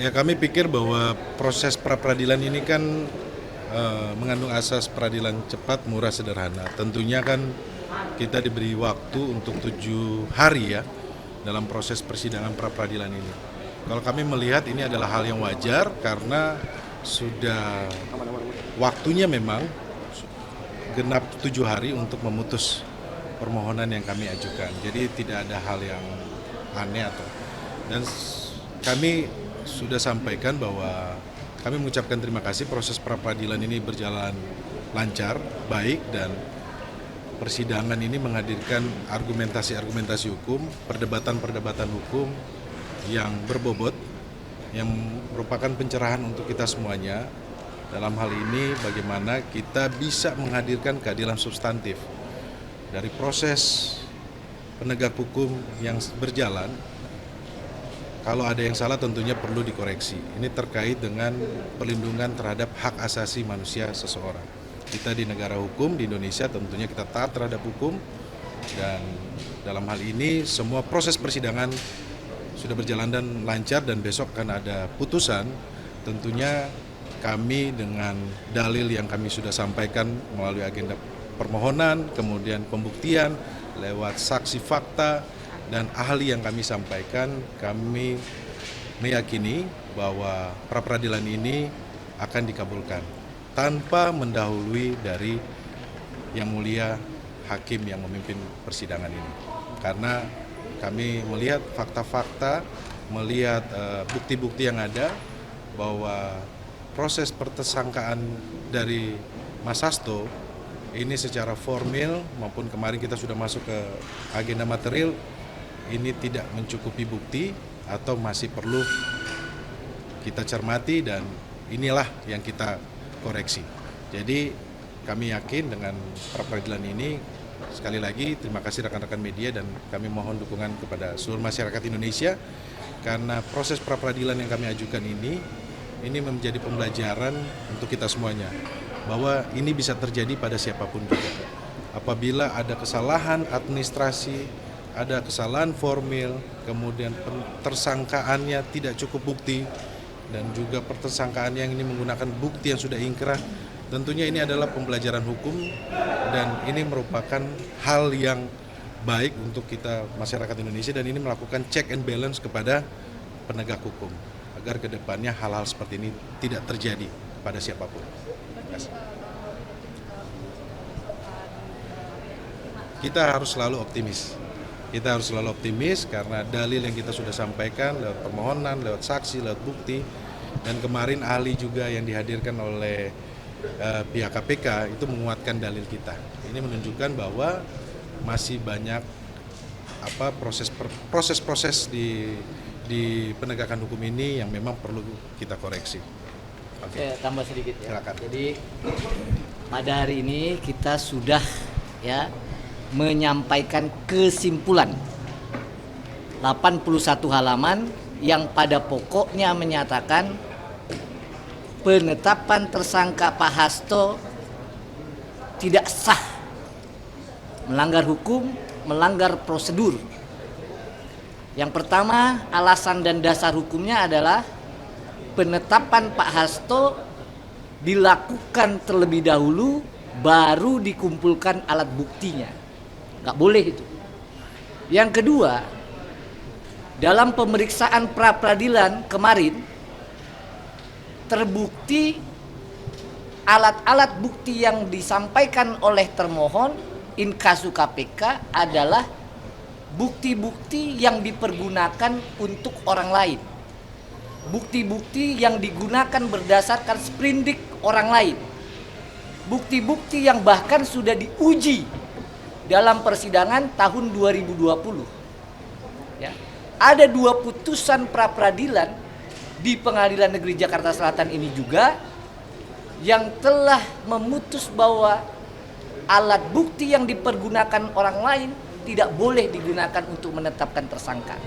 Ya, kami pikir bahwa proses pra-peradilan ini kan mengandung asas peradilan cepat, murah, sederhana. Tentunya kan kita diberi waktu untuk 7 hari ya dalam proses persidangan pra-peradilan ini. Kalau kami melihat ini adalah hal yang wajar karena sudah waktunya memang genap 7 hari untuk memutus permohonan yang kami ajukan. Jadi tidak ada hal yang aneh dan kami sudah sampaikan bahwa kami mengucapkan terima kasih proses pra-peradilan ini berjalan lancar, baik, dan persidangan ini menghadirkan argumentasi-argumentasi hukum, perdebatan-perdebatan hukum yang berbobot, yang merupakan pencerahan untuk kita semuanya. Dalam hal ini bagaimana kita bisa menghadirkan keadilan substantif dari proses penegak hukum yang berjalan. Kalau ada yang salah tentunya perlu dikoreksi. Ini terkait dengan perlindungan terhadap hak asasi manusia seseorang. Kita di negara hukum di Indonesia tentunya kita taat terhadap hukum, dan dalam hal ini semua proses persidangan sudah berjalan dan lancar, dan besok akan ada putusan. Tentunya kami dengan dalil yang kami sudah sampaikan melalui agenda permohonan, kemudian pembuktian lewat saksi fakta dan ahli yang kami sampaikan, kami meyakini bahwa pra-peradilan ini akan dikabulkan tanpa mendahului dari Yang Mulia Hakim yang memimpin persidangan ini. Karena kami melihat fakta-fakta, melihat bukti-bukti yang ada bahwa proses pertersangkaan dari Mas Hasto ini secara formil maupun kemarin kita sudah masuk ke agenda material, ini tidak mencukupi bukti atau masih perlu kita cermati, dan inilah yang kita koreksi. Jadi kami yakin dengan pra-peradilan ini, sekali lagi terima kasih rekan-rekan media, dan kami mohon dukungan kepada seluruh masyarakat Indonesia karena proses pra-peradilan yang kami ajukan ini menjadi pembelajaran untuk kita semuanya bahwa ini bisa terjadi pada siapapun juga. Apabila ada kesalahan administrasi, ada kesalahan formil, kemudian tersangkaannya tidak cukup bukti, dan juga pertersangkaannya yang ini menggunakan bukti yang sudah ingkrah, tentunya ini adalah pembelajaran hukum, dan ini merupakan hal yang baik untuk kita masyarakat Indonesia, dan ini melakukan check and balance kepada penegak hukum agar kedepannya hal-hal seperti ini tidak terjadi pada siapapun. Terima kasih. Kita harus selalu optimis. Kita harus selalu optimis karena dalil yang kita sudah sampaikan lewat permohonan, lewat saksi, lewat bukti, dan kemarin ahli juga yang dihadirkan oleh pihak KPK itu menguatkan dalil kita. Ini menunjukkan bahwa masih banyak proses-proses di penegakan hukum ini yang memang perlu kita koreksi. Oke, tambah sedikit ya. Silakan. Jadi pada hari ini kita sudah menyampaikan kesimpulan 81 halaman yang pada pokoknya menyatakan penetapan tersangka Pak Hasto tidak sah, melanggar hukum, melanggar prosedur. Yang pertama, alasan dan dasar hukumnya adalah penetapan Pak Hasto dilakukan terlebih dahulu baru dikumpulkan alat buktinya. Nggak boleh itu. Yang kedua, dalam pemeriksaan pra-peradilan kemarin terbukti alat-alat bukti yang disampaikan oleh termohon in casu KPK adalah bukti-bukti yang dipergunakan untuk orang lain. Bukti-bukti yang digunakan berdasarkan sprindik orang lain. Bukti-bukti yang bahkan sudah diuji dalam persidangan tahun 2020. Ya. Ada 2 putusan pra-peradilan di Pengadilan Negeri Jakarta Selatan ini juga yang telah memutus bahwa alat bukti yang dipergunakan orang lain tidak boleh digunakan untuk menetapkan tersangka.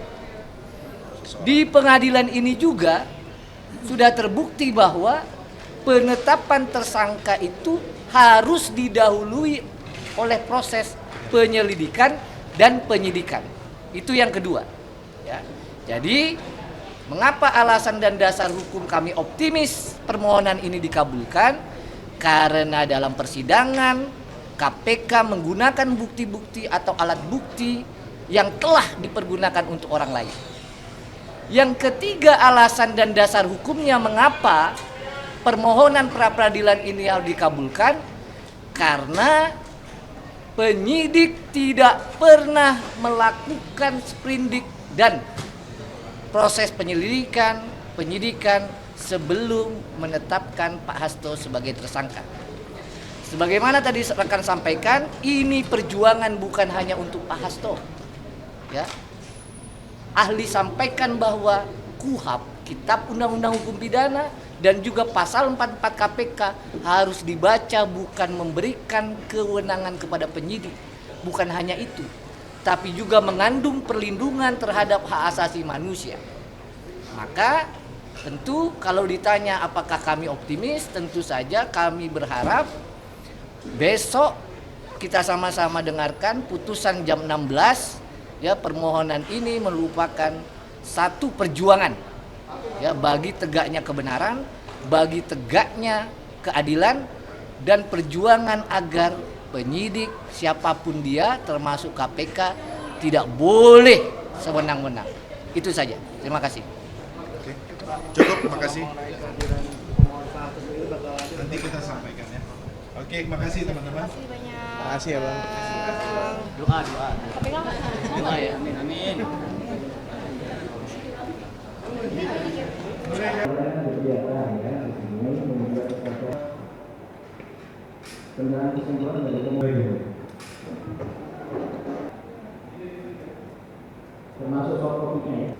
Di pengadilan ini juga sudah terbukti bahwa penetapan tersangka itu harus didahului oleh proses penyelidikan dan penyidikan. Itu yang kedua. Ya. Jadi Mengapa alasan dan dasar hukum kami optimis permohonan ini dikabulkan? Karena dalam persidangan KPK menggunakan bukti-bukti atau alat bukti yang telah dipergunakan untuk orang lain. Yang ketiga alasan dan dasar hukumnya mengapa permohonan pra-peradilan ini harus dikabulkan, karena penyidik tidak pernah melakukan sprindik dan proses penyidikan sebelum menetapkan Pak Hasto sebagai tersangka. Sebagaimana tadi rekan sampaikan, ini perjuangan bukan hanya untuk Pak Hasto. Ya. Ahli sampaikan bahwa KUHP, Kitab Undang-Undang Hukum Pidana, dan juga pasal 44 KPK harus dibaca bukan memberikan kewenangan kepada penyidik. Bukan hanya itu, tapi juga mengandung perlindungan terhadap hak asasi manusia. Maka tentu kalau ditanya apakah kami optimis, tentu saja kami berharap besok kita sama-sama dengarkan putusan jam 16. Ya, permohonan ini merupakan satu perjuangan ya bagi tegaknya kebenaran, bagi tegaknya keadilan, dan perjuangan agar penyidik siapapun dia termasuk KPK tidak boleh sewenang-wenang. Itu saja. Terima kasih. Oke. Cukup, terima kasih. Nanti kita sampaikan ya. Oke, terima kasih teman-teman. Terima kasih banyak. Terima kasih ya Bang. Doa. Pegang nggak? Doa ya. Amin. termasuk soft copy-nya ya.